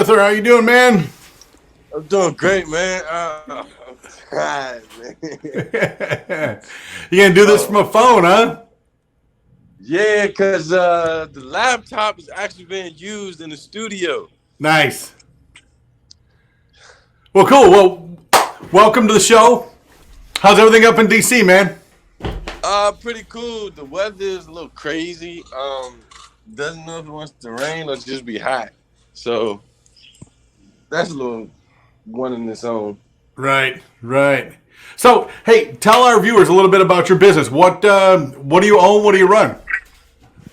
Arthur. How you doing, man? I'm doing great, man. I'm tired, man. You gonna do this from Oh, a phone, huh? yeah, because the laptop is actually being used in the studio. Nice. Well, cool. Well, welcome to the show. How's everything up in DC, man? Pretty cool. The weather is a little crazy. Doesn't know if it wants to rain or just be hot. So that's a little one in its own. Right, right. So, hey, tell our viewers a little bit about your business. What do you own? What do you run?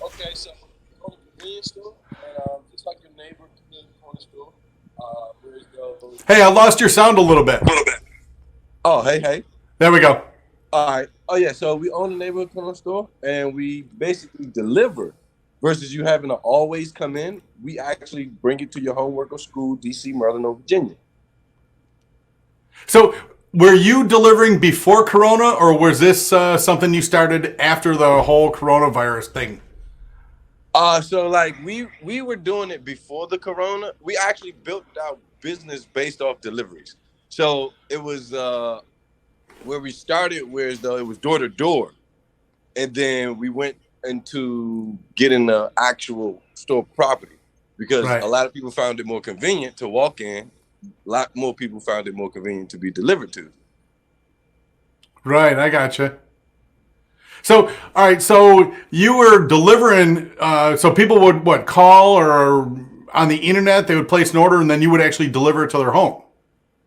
Okay, so we own a convenience store, and just like your neighbor corner store, where's those? Hey, I lost your sound a little bit. Oh, hey, hey. There we go. All right. Oh yeah. So we own a neighborhood corner store, and we basically deliver. Versus you having to always come in, we actually bring it to your homework or school, DC, Maryland, or Virginia. So, were you delivering before Corona, or was this something you started after the whole coronavirus thing? So like we were doing it before the Corona. We actually built our business based off deliveries. So it was where we started, whereas though it was door to door, and then we went into getting the actual store property because a Right. lot of people found it more convenient to walk in. A lot more people found it more convenient to be delivered to. Right, I gotcha. So, all right, so you were delivering, so people would what call or on the internet they would place an order and then you would actually deliver it to their home.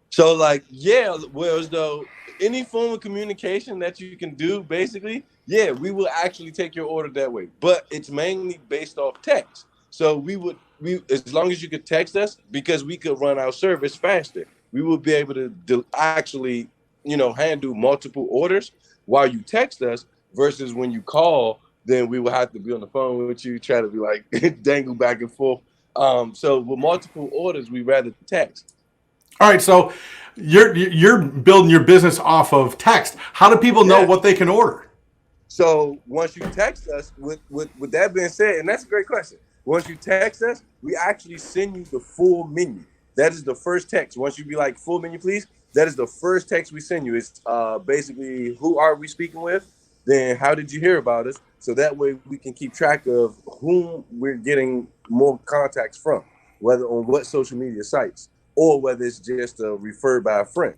So like, yeah, whereas though any form of communication that you can do, basically, yeah, we will actually take your order that way. But it's mainly based off text. So we as long as you could text us, because we could run our service faster, we will be able to actually, handle multiple orders while you text us versus when you call, then we will have to be on the phone with you, try to be like dangle back and forth. So with multiple orders, we rather text. All right, so you're building your business off of text. How do people know Yeah. what they can order? So once you text us, with that being said, and that's a great question. Once you text us, we actually send you the full menu. That is the first text. Once you be like full menu, please. That is the first text we send you. It's basically who are we speaking with? Then how did you hear about us? So that way we can keep track of whom we're getting more contacts from, whether on what social media sites or whether it's just referred by a friend.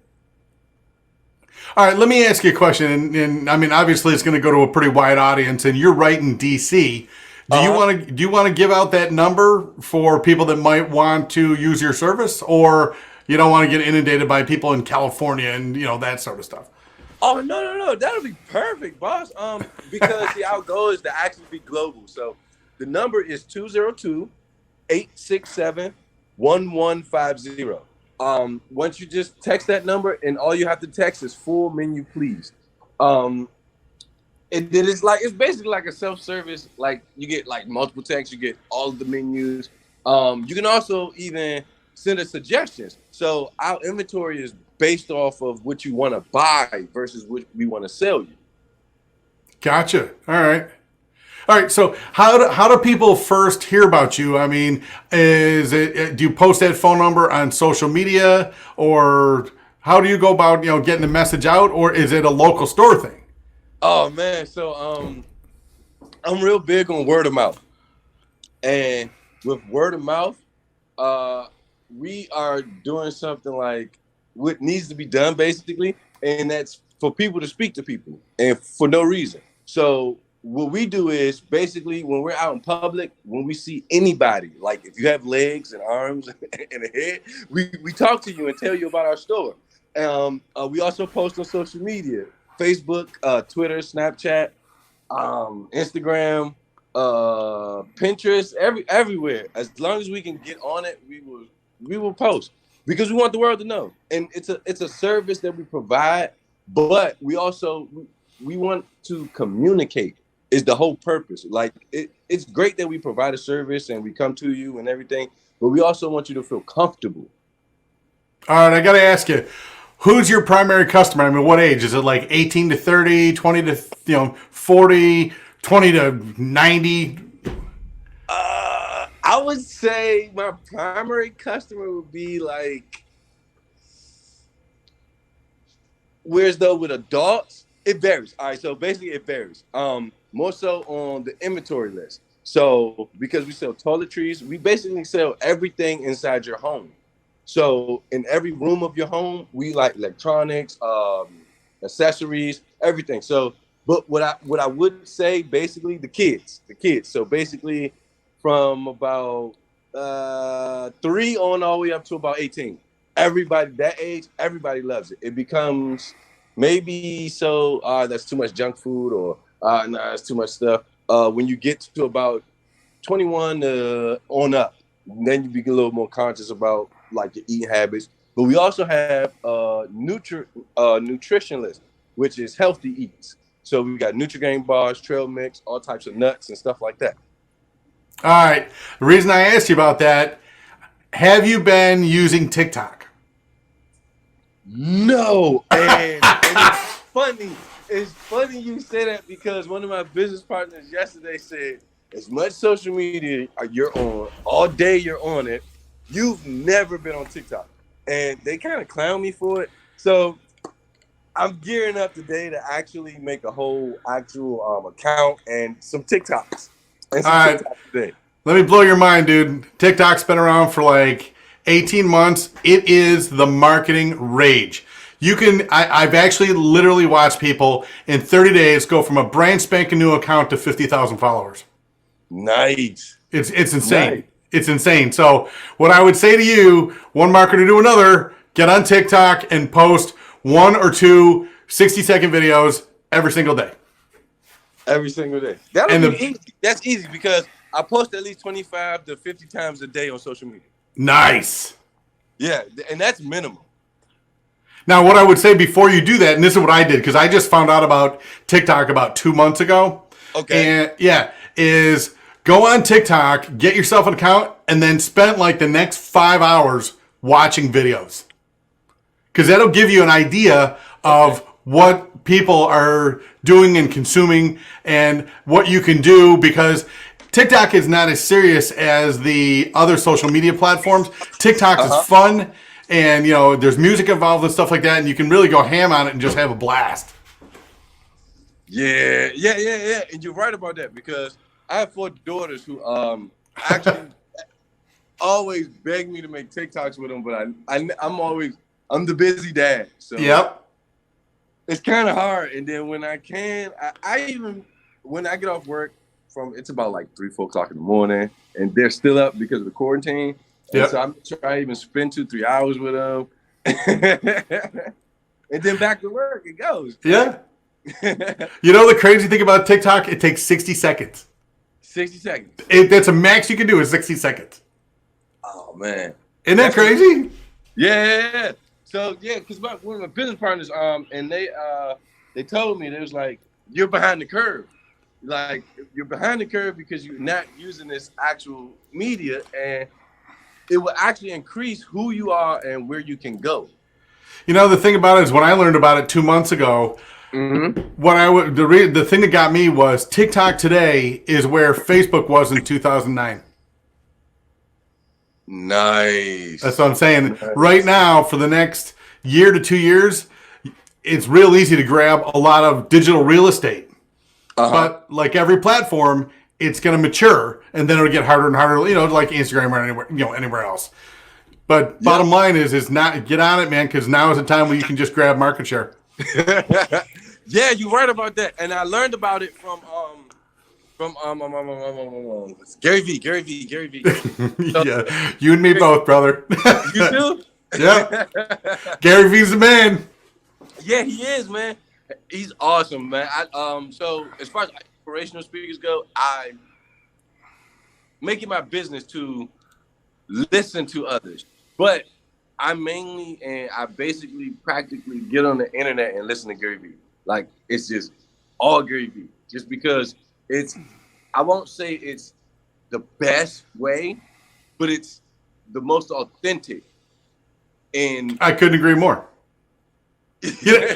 All right, let me ask you a question, and I mean, obviously, it's going to go to a pretty wide audience, and you're right in DC. Uh huh. Do you want to give out that number for people that might want to use your service, or you don't want to get inundated by people in California and that sort of stuff? Oh no, that'll be perfect, boss. Because see, our goal is to actually be global. So the number is 202-867-1150. Once you just text that number, and all you have to text is full menu, please. Um, it is like it's basically like a self-service. Like you get like multiple texts, you get all of the menus. You can also even send us suggestions. So our inventory is based off of what you want to buy versus what we want to sell you. Gotcha. All right. All right. So how do people first hear about you? I mean, do you post that phone number on social media, or how do you go about getting the message out, or is it a local store thing? Oh man, so I'm real big on word of mouth, and with word of mouth, uh, we are doing something like what needs to be done basically, and that's for people to speak to people, and for no reason. So what we do is basically when we're out in public, when we see anybody, like if you have legs and arms and a head, we talk to you and tell you about our store. We also post on social media, Facebook, Twitter, Snapchat, Instagram, Pinterest, everywhere. As long as we can get on it, we will post because we want the world to know. And it's a service that we provide, but we want to communicate. Is the whole purpose. Like it's great that we provide a service and we come to you and everything, but we also want you to feel comfortable. All right. I got to ask you, who's your primary customer? I mean, what age is it? Like 18 to 30, 20 to 40, 20 to 90? I would say my primary customer would be like, whereas though with adults, it varies. All right, so basically it varies. More so on the inventory list. So because we sell toiletries, we basically sell everything inside your home. So in every room of your home, we like electronics, accessories, everything. So, but what I would say basically the kids. So basically, from about 3 on all the way up to about 18, everybody that age, everybody loves it. It becomes maybe so that's too much junk food or nah, that's too much stuff. When you get to about 21 on up, then you be a little more conscious about like your eating habits. But we also have nutrition list, which is healthy eats. So we got Nutri-Grain bars, trail mix, all types of nuts and stuff like that. All right. The reason I asked you about that, have you been using TikTok? No, and it's funny. It's funny you say that because one of my business partners yesterday said, as much social media you're on, all day you're on it, you've never been on TikTok. And they kind of clown me for it. So I'm gearing up today to actually make a whole actual account and some TikToks. And some All right. TikToks today. Let me blow your mind, dude. TikTok's been around for like 18 months. It is the marketing rage. I've actually literally watched people in 30 days go from a brand spanking new account to 50,000 followers. Nice. It's insane. Nice. It's insane. So what I would say to you, one marketer to another, get on TikTok and post 1 or 2 60-second videos every single day. Every single day. That'll be easy. That's easy because I post at least 25 to 50 times a day on social media. Nice. Yeah, and that's minimum. Now, what I would say before you do that, and this is what I did, because I just found out about TikTok about 2 months ago. Okay. And is go on TikTok, get yourself an account, and then spend like the next 5 hours watching videos. Because that'll give you an idea of what people are doing and consuming and what you can do, because TikTok is not as serious as the other social media platforms. TikTok is fun, and there's music involved and stuff like that, and you can really go ham on it and just have a blast. Yeah. And you're right about that because I have 4 daughters who actually always beg me to make TikToks with them, but I'm the busy dad. So Yep. It's kind of hard. And then when I can, when I get off work it's about like 3-4 o'clock in the morning, and they're still up because of the quarantine. Yep. So I'm trying to even spend 2-3 hours with them, and then back to work it goes. Yeah. The crazy thing about TikTok, it takes 60 seconds. 60 seconds. That's a max you can do is 60 seconds. Oh man, isn't that crazy? Yeah. So because one of my business partners, and they told me, they was like, you're behind the curve. Like you're behind the curve because you're not using this actual media, and it will actually increase who you are and where you can go. The thing about it is when I learned about it 2 months ago, the thing that got me was TikTok today is where Facebook was in 2009. Nice. That's what I'm saying. Nice. Right now, for the next year to 2 years, it's real easy to grab a lot of digital real estate. But like every platform, it's going to mature, and then it'll get harder and harder. Like Instagram or anywhere else. But bottom line is not get on it, man, because now is the time where you can just grab market share. Yeah, you're right about that, and I learned about it from Gary V. So, yeah, you and me both, brother. You too? Yeah. Gary V's the man. Yeah, he is, man. He's awesome, man. So as far as inspirational speakers go, I make it my business to listen to others. But I basically practically get on the internet and listen to Gary V. Like it's just all Gary V. Just because I won't say it's the best way, but it's the most authentic. And I couldn't agree more.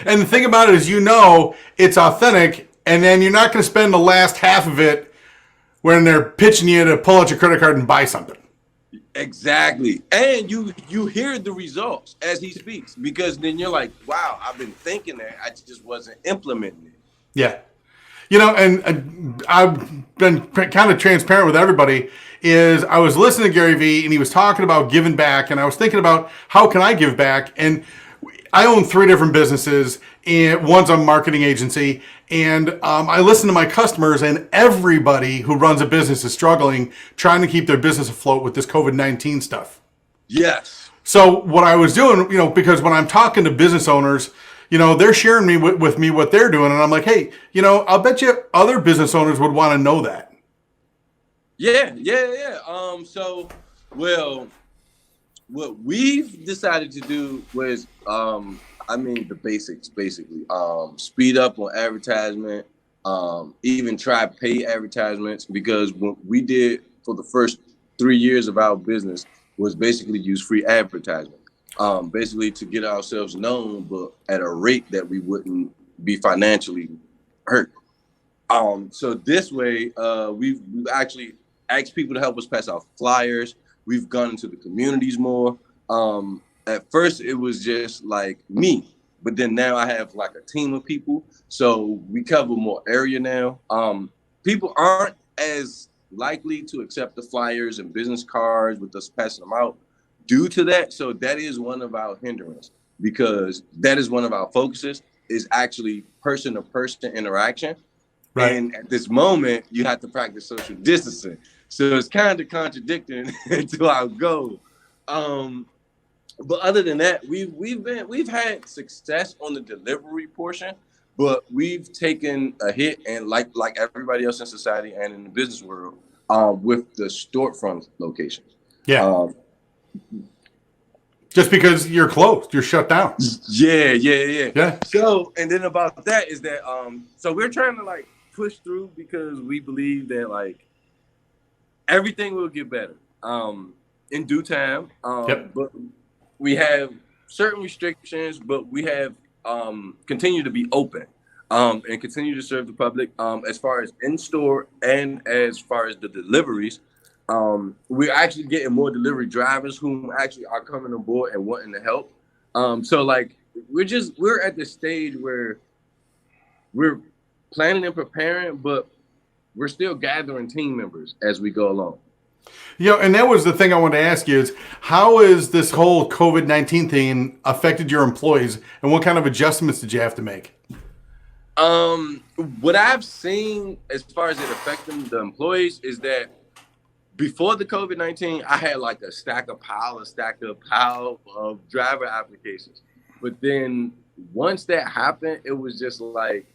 And the thing about it is, it's authentic, and then you're not going to spend the last half of it when they're pitching you to pull out your credit card and buy something. Exactly. And you hear the results as he speaks, because then you're like, wow, I've been thinking that, I just wasn't implementing it. Yeah. And I've been kind of transparent with everybody. Is I was listening to Gary Vee and he was talking about giving back, and I was thinking about how can I give back. And I own 3 different businesses, and one's a marketing agency. And I listen to my customers, and everybody who runs a business is struggling trying to keep their business afloat with this COVID-19 stuff. Yes. So what I was doing, because when I'm talking to business owners, they're sharing with me what they're doing, and I'm like, hey, I'll bet you other business owners would want to know that. Yeah. So, well, what we've decided to do was, the basics, basically. Speed up on advertisement, even try pay advertisements, because what we did for the first 3 years of our business was basically use free advertisement, basically to get ourselves known, but at a rate that we wouldn't be financially hurt. So this way, we've actually asked people to help us pass out flyers. We've gone into the communities more. At first, it was just like me, but then now I have like a team of people. So we cover more area now. People aren't as likely to accept the flyers and business cards with us passing them out due to that. So that is one of our hindrances, because that is one of our focuses, is actually person-to-person interaction. Right. And at this moment, you have to practice social distancing. So it's kind of contradicting to our goal. But other than that, we've had success on the delivery portion, but we've taken a hit, and like everybody else in society and in the business world, with the storefront locations. Yeah. Just because you're closed, you're shut down. Yeah. So, and then about that is that, so we're trying to like push through, because we believe that like everything will get better in due time. But we have certain restrictions, but we have continue to be open and continue to serve the public as far as in store and as far as the deliveries. We're actually getting more delivery drivers who actually are coming on board and wanting to help. So like we're at the stage where we're planning and preparing, but we're still gathering team members as we go along. And that was the thing I wanted to ask you is, how has this whole COVID-19 thing affected your employees, and what kind of adjustments did you have to make? What I've seen as far as it affecting the employees is that before the COVID-19, I had like a stack of pile of driver applications. But then once that happened, it was just like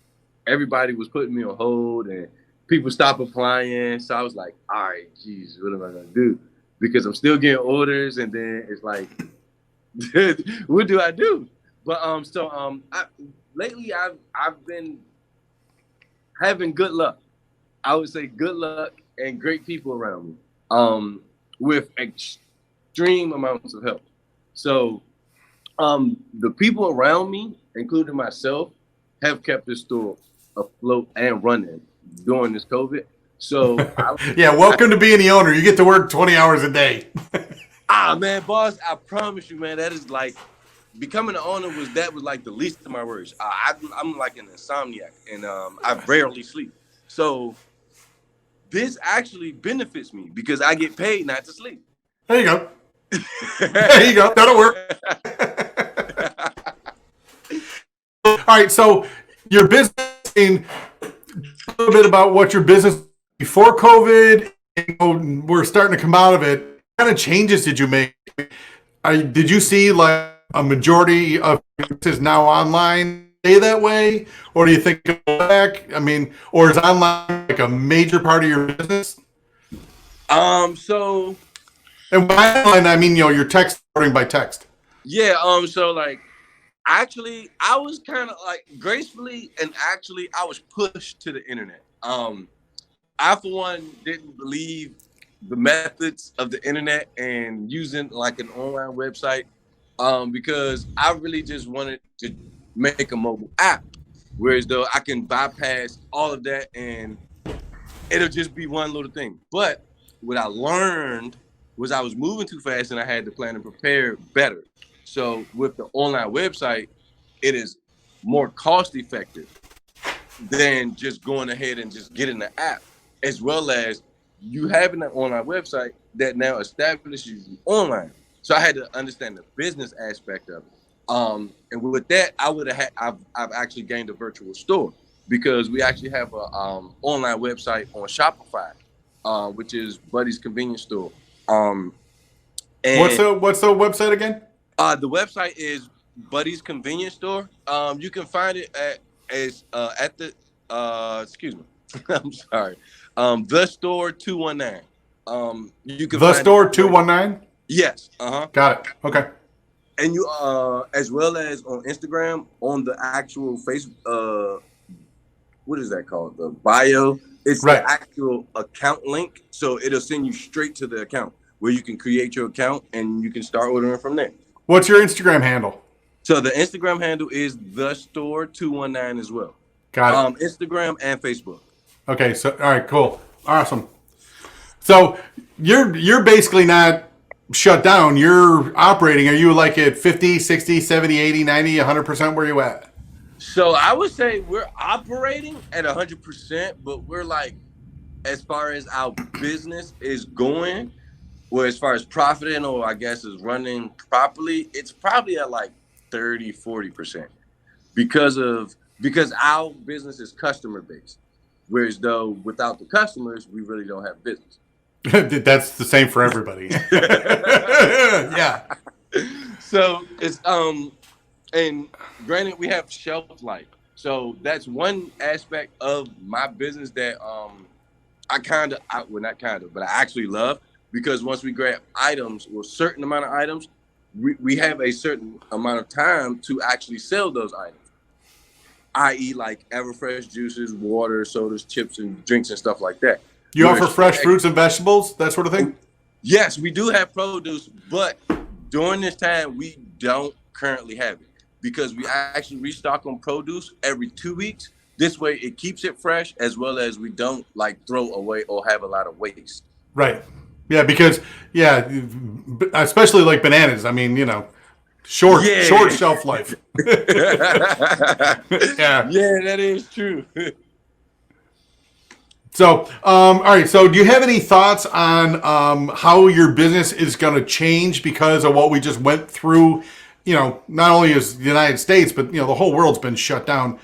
everybody was putting me on hold and people stopped applying. So I was like, all right, geez, what am I going to do? Because I'm still getting orders, and then it's like, what do I do? But lately I've been having good luck. I would say good luck and great people around me, with extreme amounts of help. So the people around me, including myself, have kept the store afloat and running during this COVID. So welcome to being the owner. You get to work 20 hours a day. Man, boss, I promise you, man, that is like becoming an owner was like the least of my worries. I'm like an insomniac, and I rarely sleep. So this actually benefits me because I get paid not to sleep. There you go. There you go. That'll work. All right. So your business, a little bit about what your business before COVID, we're starting to come out of it. What kind of changes did you make? Did you see like a majority of is now online stay that way, or do you think it'll go back? I mean, or is online like a major part of your business? So, and by online, I mean your text ordering by text. Yeah. So like, actually, I was kind of like gracefully, and actually, I was pushed to the internet. I for one didn't believe the methods of the internet and using like an online website, because I really just wanted to make a mobile app, whereas though I can bypass all of that and it'll just be one little thing. But what I learned was I was moving too fast and I had to plan and prepare better. So with the online website, it is more cost effective than just going ahead and just getting the app, as well as you having an online website that now establishes you online. So I had to understand the business aspect of it. And with that, I would have had, I've actually gained a virtual store because we actually have a online website on Shopify, which is Buddy's Convenience Store. And what's the website again? The website is Buddy's Convenience Store. You can find it at the excuse me, I'm sorry, the store 219. You can The find store 219. Yes. Got it. Okay. And you as well as on Instagram on the actual face what is that called? The bio. It's right. The actual account link. So it'll send you straight to the account where you can create your account and you can start ordering from there. What's your Instagram handle? So the Instagram handle is the store 219 as well. Got it. Instagram and Facebook. Okay, so all right, cool. Awesome. So you're basically not shut down. You're operating. Are you like at 50, 60, 70, 80, 90, 100% where you at? So I would say we're operating at 100%, but we're like, as far as our business is going, or as far as profiting, or I guess is running properly, it's probably at like 30, 40%. Because our business is customer based. Whereas though without the customers, we really don't have business. That's the same for everybody. Yeah. So it's and granted we have shelf life. So that's one aspect of my business that I actually love, because once we grab items or a certain amount of items, we have a certain amount of time to actually sell those items. I.e. like Everfresh juices, water, sodas, chips, and drinks and stuff like that. You offer fresh fruits and vegetables, that sort of thing? Yes, we do have produce, but during this time, we don't currently have it because we actually restock on produce every 2 weeks. This way, it keeps it fresh, as well as we don't like throw away or have a lot of waste. Right. Yeah, because, especially like bananas. I mean, short shelf life. Yeah, that is true. So, all right. So, do you have any thoughts on how your business is going to change because of what we just went through? Not only as the United States, but the whole world's been shut down.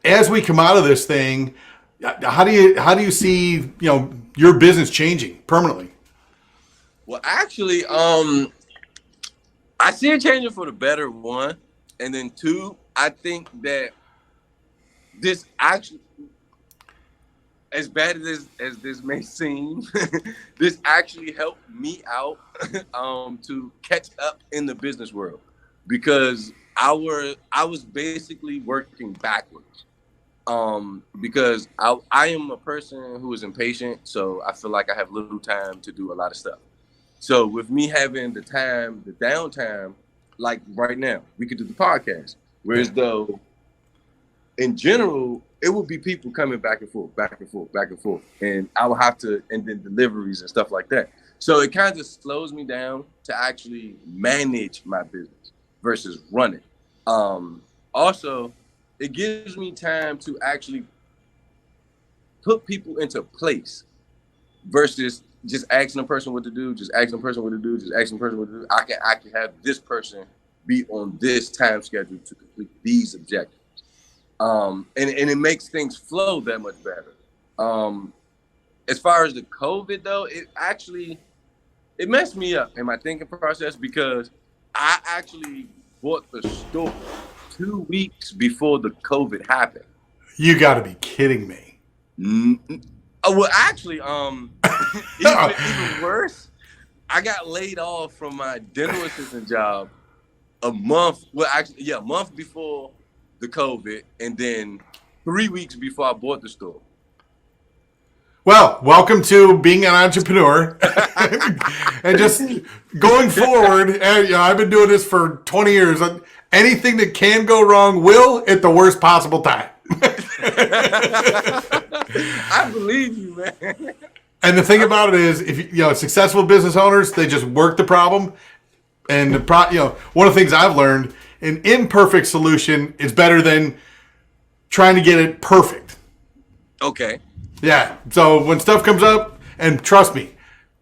As we come out of this thing, how do you see your business changing permanently? Well, actually, I see it changing for the better, one, and then two, I think that this actually, as bad as this may seem, this actually helped me out to catch up in the business world, because I was basically working backwards, because I am a person who is impatient, so I feel like I have little time to do a lot of stuff. So with me having the downtime, like right now, we could do the podcast. Whereas though, in general, it would be people coming back and forth, and I would have to, and then deliveries and stuff like that. So it kind of slows me down to actually manage my business versus run it. Also, it gives me time to actually put people into place versus just asking a person what to do, I can actually have this person be on this time schedule to complete these objectives. And it makes things flow that much better. As far as the COVID though, it messed me up in my thinking process, because I actually bought the store 2 weeks before the COVID happened. You got to be kidding me. Well, actually, even worse, I got laid off from my dental assistant job a month before the COVID, and then 3 weeks before I bought the store. Well, welcome to being an entrepreneur. And just going forward, I've been doing this for 20 years. Anything that can go wrong will at the worst possible time. I believe you, man. And the thing about it is, if successful business owners, they just work the problem. And one of the things I've learned, an imperfect solution is better than trying to get it perfect. Okay. Yeah. So when stuff comes up, and trust me,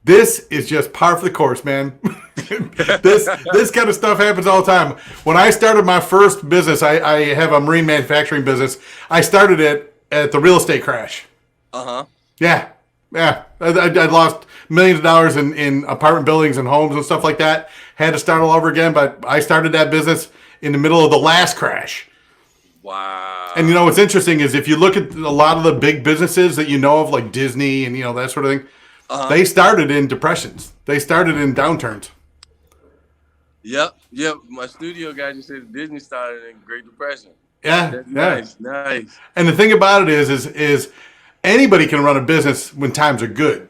this is just par for the course, man. this kind of stuff happens all the time. When I started my first business, I have a marine manufacturing business. I started it at the real estate crash. Yeah. I'd lost millions of dollars in apartment buildings and homes and stuff like that. Had to start all over again, but I started that business in the middle of the last crash. Wow. And what's interesting is if you look at a lot of the big businesses that you know of, like Disney and that sort of thing, they started in depressions. They started in downturns. Yep. My studio guy just said Disney started in Great Depression. Yeah. Nice. And the thing about it is anybody can run a business when times are good.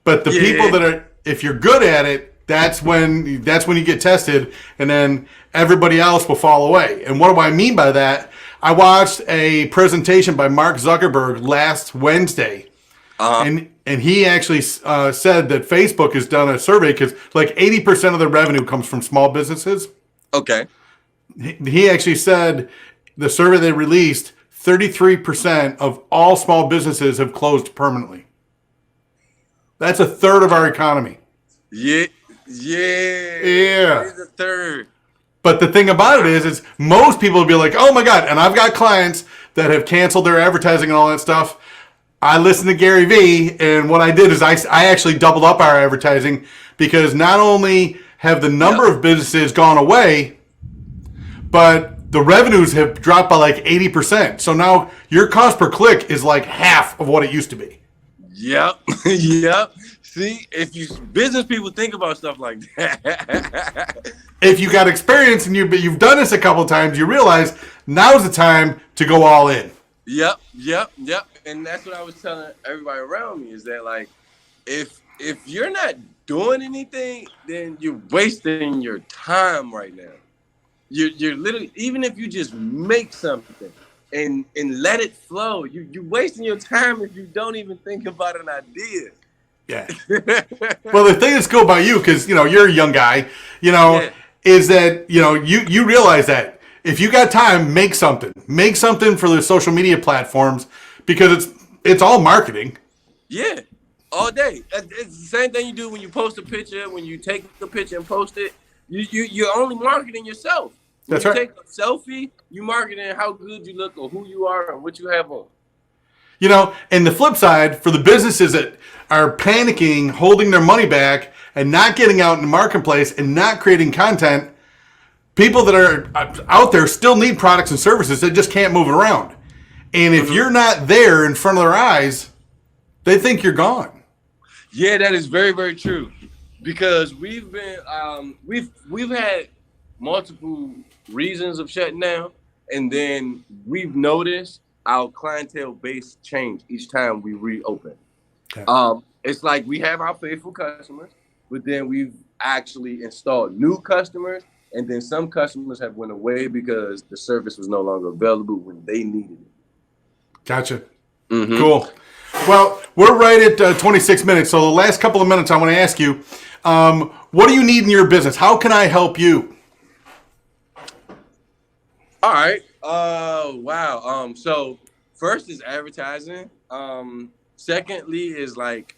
But the people that are, if you're good at it, that's when you get tested, and then everybody else will fall away. And what do I mean by that? I watched a presentation by Mark Zuckerberg last Wednesday, and he actually said that Facebook has done a survey because like 80% of the revenue comes from small businesses. Okay. He actually said the survey they released, 33% of all small businesses have closed permanently. That's a third of our economy. Yeah. It's a third. But the thing about it is most people will be like, oh my God. And I've got clients that have canceled their advertising and all that stuff. I listened to Gary Vee, and what I did is I actually doubled up our advertising because not only have the number of businesses gone away, but the revenues have dropped by like 80%. So now your cost per click is like half of what it used to be. Yep. See, if you business people think about stuff like that. If you got experience and you've done this a couple of times, you realize now's the time to go all in. Yep. And that's what I was telling everybody around me is that like, if you're not doing anything, then you're wasting your time right now. You're literally, even if you just make something and let it flow, you're wasting your time if you don't even think about an idea. Yeah. Well, the thing that's cool about you, because you're a young guy, is that you realize that if you got time, make something for the social media platforms because it's all marketing. Yeah, all day. It's the same thing you do when you post a picture. When you take a picture and post it, you're only marketing yourself. When you take a selfie, you marketing how good you look or who you are and what you have on. And the flip side, for the businesses that are panicking, holding their money back, and not getting out in the marketplace and not creating content, people that are out there still need products and services. They just can't move it around. And if you're not there in front of their eyes, they think you're gone. Yeah, that is very, very true. Because we've been we've had multiple reasons of shutting down, and then we've noticed our clientele base change each time we reopen. Okay. It's like we have our faithful customers, but then we've actually installed new customers, and then some customers have went away because the service was no longer available when they needed it. Gotcha. Mm-hmm. Cool. Well, we're right at 26 minutes, so the last couple of minutes I want to ask you, what do you need in your business? How can I help you? All right. Wow. So first is advertising. Secondly is like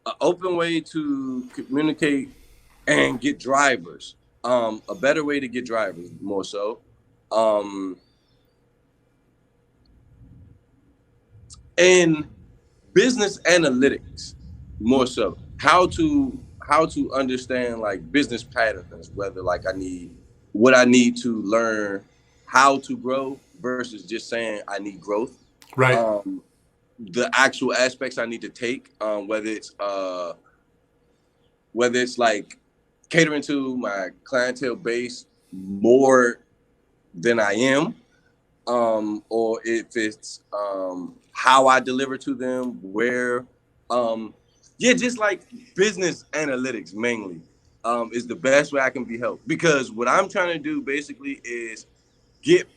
an open way to communicate and get drivers. A better way to get drivers, more so. And business analytics, more so. How to understand like business patterns, whether like what I need to learn how to grow versus just saying I need growth. Right. The actual aspects I need to take, whether it's like catering to my clientele base more than I am, or if it's how I deliver to them, where, just like business analytics mainly is the best way I can be helped. Because what I'm trying to do basically is get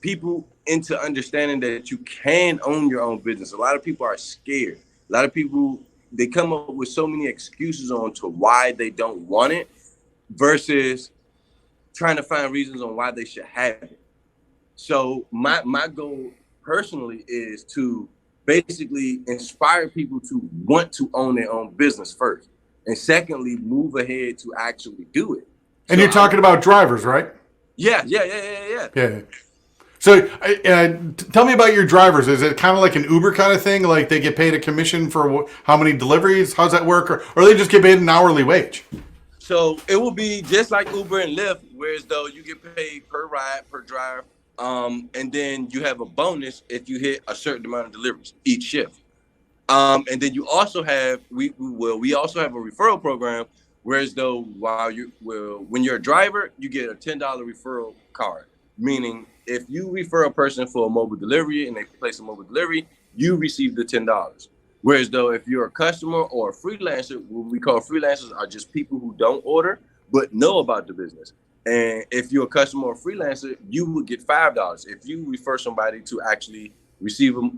people into understanding that you can own your own business. A lot of people are scared. A lot of people, they come up with so many excuses on to why they don't want it versus trying to find reasons on why they should have it. So my goal personally is to basically inspire people to want to own their own business first. And secondly, move ahead to actually do it. And so you're talking about drivers, right? Yeah. Yeah. So tell me about your drivers. Is it kind of like an Uber kind of thing? Like they get paid a commission for how many deliveries? How's that work? Or they just get paid an hourly wage? So it will be just like Uber and Lyft, whereas though you get paid per ride, per drive. And then you have a bonus if you hit a certain amount of deliveries each shift. And then you also have we also have a referral program, whereas though when you're a driver, you get a $10 referral card. Meaning if you refer a person for a mobile delivery and they place a mobile delivery, you receive the $10. Whereas though if you're a customer or a freelancer, what we call freelancers are just people who don't order but know about the business. And if you're a customer or freelancer, you would get $5 if you refer somebody to actually receive them,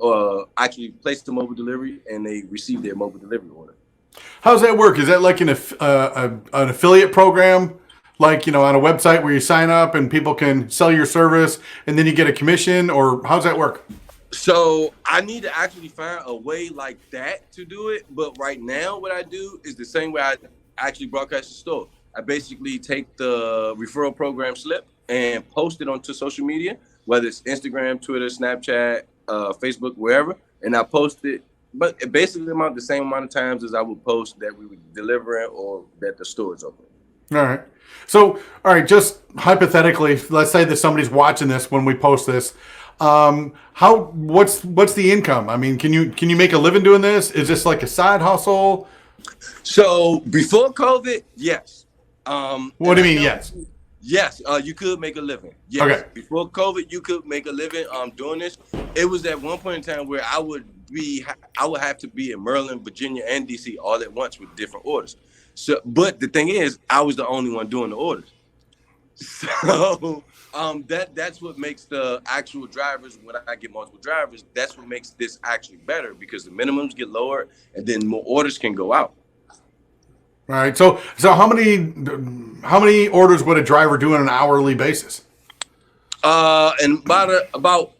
actually place the mobile delivery and they receive their mobile delivery order. How's that work? Is that like an affiliate program, like on a website where you sign up and people can sell your service and then you get a commission, or how's that work? So I need to actually find a way like that to do it. But right now, what I do is the same way I actually broadcast the store. I basically take the referral program slip and post it onto social media, whether it's Instagram, Twitter, Snapchat, Facebook, wherever. And I post it, but it basically the same amount of times as I would post that we would deliver it or that the store is open. All right. So, all right, just hypothetically, let's say that somebody's watching this when we post this. What's the income? I mean, can you make a living doing this? Is this like a side hustle? So before COVID, yes. What do you mean? Yes. Yes, you could make a living. Yes. Okay. Before COVID, you could make a living doing this. It was at one point in time where I would have to be in Maryland, Virginia, and DC all at once with different orders. So, but the thing is, I was the only one doing the orders. So that's what makes the actual drivers, when I get multiple drivers, that's what makes this actually better because the minimums get lower and then more orders can go out. All right. So how many orders would a driver do on an hourly basis? And about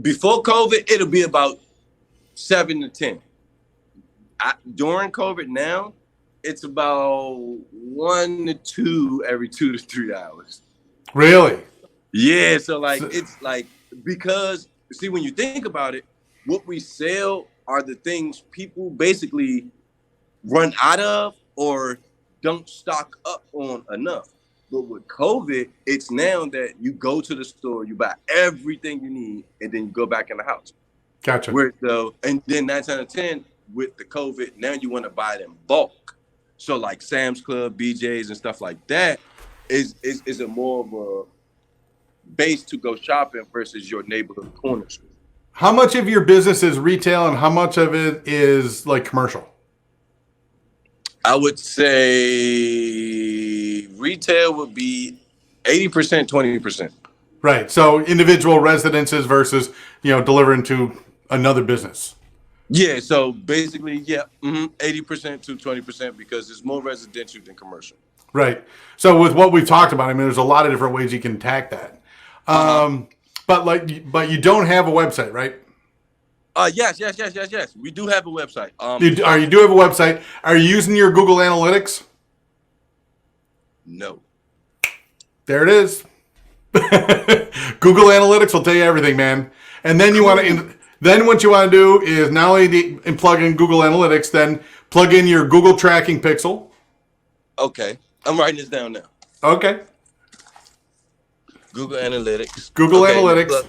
before COVID, it'll be about 7 to 10. During COVID now, it's about 1 to 2 every 2 to 3 hours. Really? Yeah. So it's like, because see, when you think about it, what we sell are the things people basically run out of or don't stock up on enough. But with COVID, it's now that you go to the store, you buy everything you need, and then you go back in the house. Gotcha. And then 9 out of 10 with the COVID, now you want to buy it in bulk. So like Sam's Club, BJ's, and stuff like that is a more of a base to go shopping versus your neighborhood corner store. How much of your business is retail and how much of it is like commercial? I would say retail would be 80%, 20%. Right. So individual residences versus, delivering to another business. Yeah. So basically, 80% to 20% because it's more residential than commercial. Right. So with what we've talked about, I mean, there's a lot of different ways you can attack that. But you don't have a website, right? Yes. We do have a website. You do have a website. Are you using your Google Analytics? No. There it is. Google Analytics will tell you everything, man. And then then what you want to do is not only plug in Google Analytics, then plug in your Google tracking pixel. Okay. I'm writing this down now. Okay. Google Analytics. Google Analytics.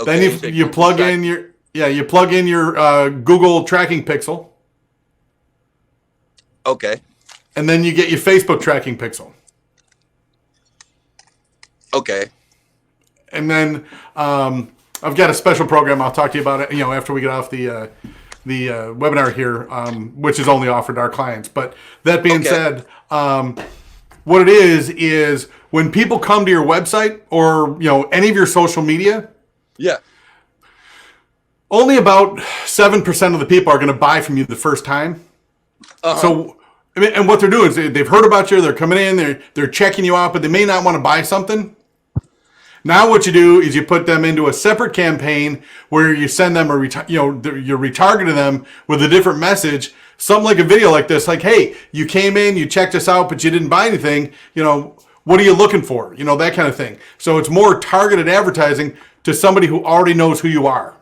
Okay, then you plug in your Google tracking pixel. Okay. And then you get your Facebook tracking pixel. Okay. And then I've got a special program. I'll talk to you about it, after we get off the webinar here, which is only offered to our clients. But that being said, what it is when people come to your website or any of your social media, Yeah. only about 7% of the people are going to buy from you the first time. So, I mean, and what they're doing is they've heard about you, they're coming in, they're checking you out, but they may not want to buy something. Now what you do is you put them into a separate campaign where you send them you're retargeting them with a different message, something like a video like this, like, hey, you came in, you checked us out, but you didn't buy anything. What are you looking for? That kind of thing. So it's more targeted advertising to somebody who already knows who you are.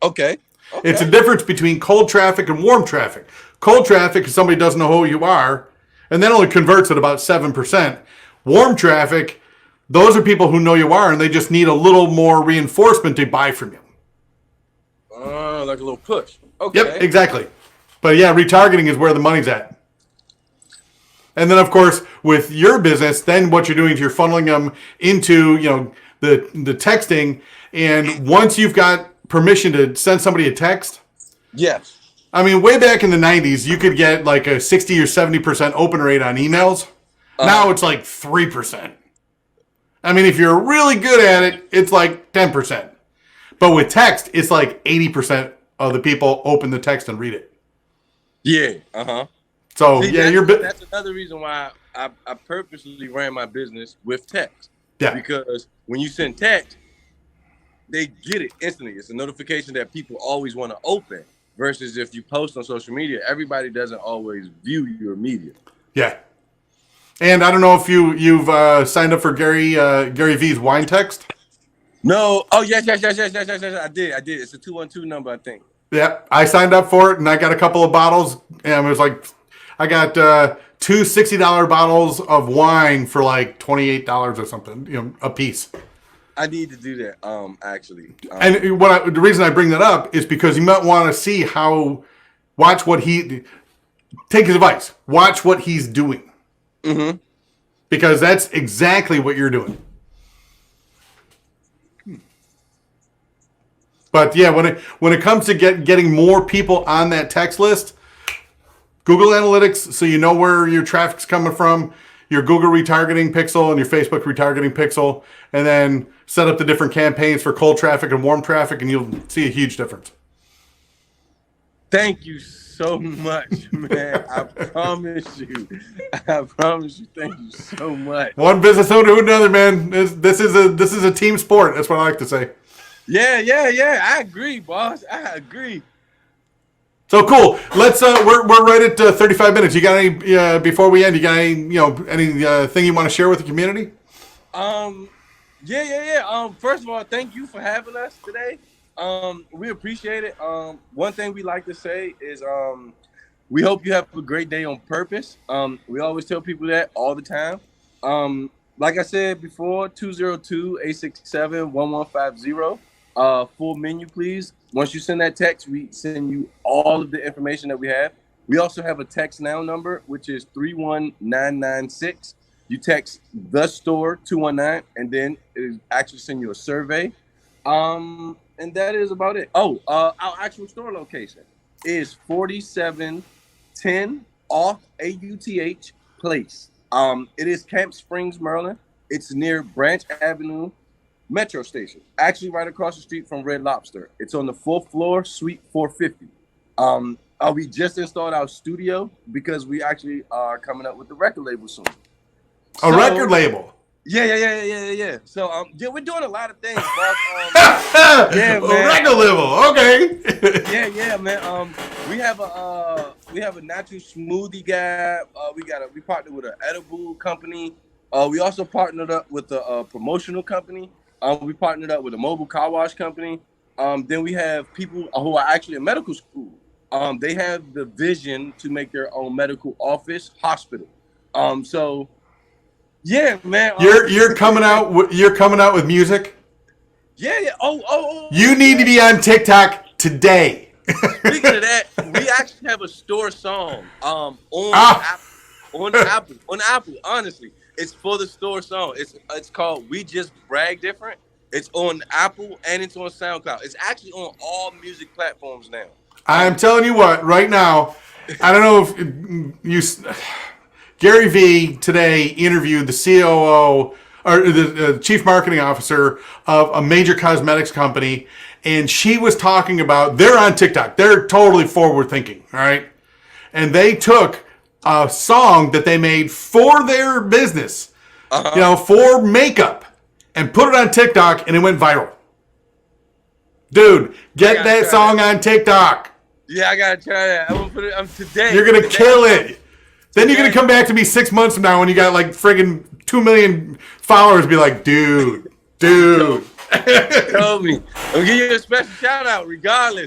Okay. It's a difference between cold traffic and warm traffic. Cold traffic is somebody who doesn't know who you are, and that only converts at about 7%. Warm traffic, those are people who know you are, and they just need a little more reinforcement to buy from you. Like a little push. Okay. Yep, exactly. But yeah, retargeting is where the money's at. And then, of course, with your business, then what you're doing is you're funneling them into, the texting. And once you've got permission to send somebody a text. Yes. I mean, way back in the 90s, you could get like a 60 or 70% open rate on emails. Now it's like 3%. I mean, if you're really good at it, it's like 10%. But with text, it's like 80% of the people open the text and read it. Yeah. Uh-huh. So, See, yeah, that's another reason why I purposely ran my business with text. Yeah. Because when you send text, they get it instantly. It's a notification that people always want to open. Versus if you post on social media, everybody doesn't always view your media. Yeah. And I don't know if you've signed up for Gary V's wine text. No. Oh, yes. I did. It's a 212 number, I think. Yeah, I signed up for it, and I got a couple of bottles, and it was like, I got two $60 bottles of wine for like $28 or something, a piece. I need to do that, actually. And the reason I bring that up is because you might want to see take his advice. Watch what he's doing. Mm-hmm. Because that's exactly what you're doing. But yeah, when it comes to getting more people on that text list, Google Analytics, so you know where your traffic's coming from, your Google retargeting pixel and your Facebook retargeting pixel, and then set up the different campaigns for cold traffic and warm traffic, and you'll see a huge difference. Thank you so much, man. I promise you. Thank you so much. One business owner to another, man. This is a team sport. That's what I like to say. Yeah. I agree, boss. I agree. So cool. Let's. We're right at 35 minutes. You got any before we end? You got any thing you want to share with the community? Yeah. First of all, thank you for having us today. We appreciate it. One thing we like to say is we hope you have a great day on purpose. We always tell people that all the time. Like I said before, 202-867-1150. Full menu, please. Once you send that text, we send you all of the information that we have. We also have a text now number, which is 31996. You text the store 219, and then it actually send you a survey. And that is about it. Oh, our actual store location is 4710 off AUTH Place. It is Camp Springs, Maryland. It's near Branch Avenue Metro Station, actually right across the street from Red Lobster. It's on the 4th floor, Suite 450. We just installed our studio because we actually are coming up with the record label soon. A record label? Yeah. So we're doing a lot of things, boss. Yeah, man. A record label, okay. yeah, man. We have a natural smoothie guy. We partnered with an edible company. We also partnered up with a promotional company. We partnered up with a mobile car wash company. Then we have people who are actually in medical school. They have the vision to make their own medical office hospital. So yeah, man. You're coming out with music? Yeah. Oh. You need to be on TikTok today. Speaking of that, we actually have a store song on Apple. Honestly, it's for the store song. It's called "We Just Brag Different." It's on Apple and it's on SoundCloud. It's actually on all music platforms now. I'm telling you what, right now, I don't know if Gary Vee today interviewed the COO or the chief marketing officer of a major cosmetics company, and she was talking about, they're on TikTok. They're totally forward thinking, all right? And they took a song that they made for their business, for makeup, and put it on TikTok, and it went viral. Dude, get that song on TikTok. Yeah, I gotta try that. I'm gonna put it today. You're gonna kill it. Then you're gonna come back to me 6 months from now when you got like friggin' 2 million followers and be like, dude. Tell me. I'm gonna give you a special shout out regardless.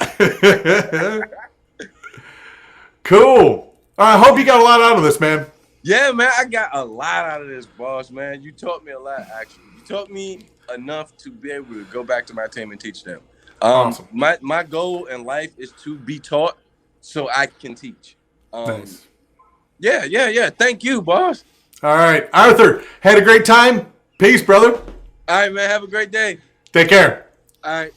Cool. I hope you got a lot out of this, man. Yeah, man, I got a lot out of this, boss, man. You taught me a lot, actually. You taught me enough to be able to go back to my team and teach them. Awesome. My goal in life is to be taught so I can teach. Nice. Yeah. Thank you, boss. All right. Arthur, had a great time. Peace, brother. All right, man. Have a great day. Take care. All right.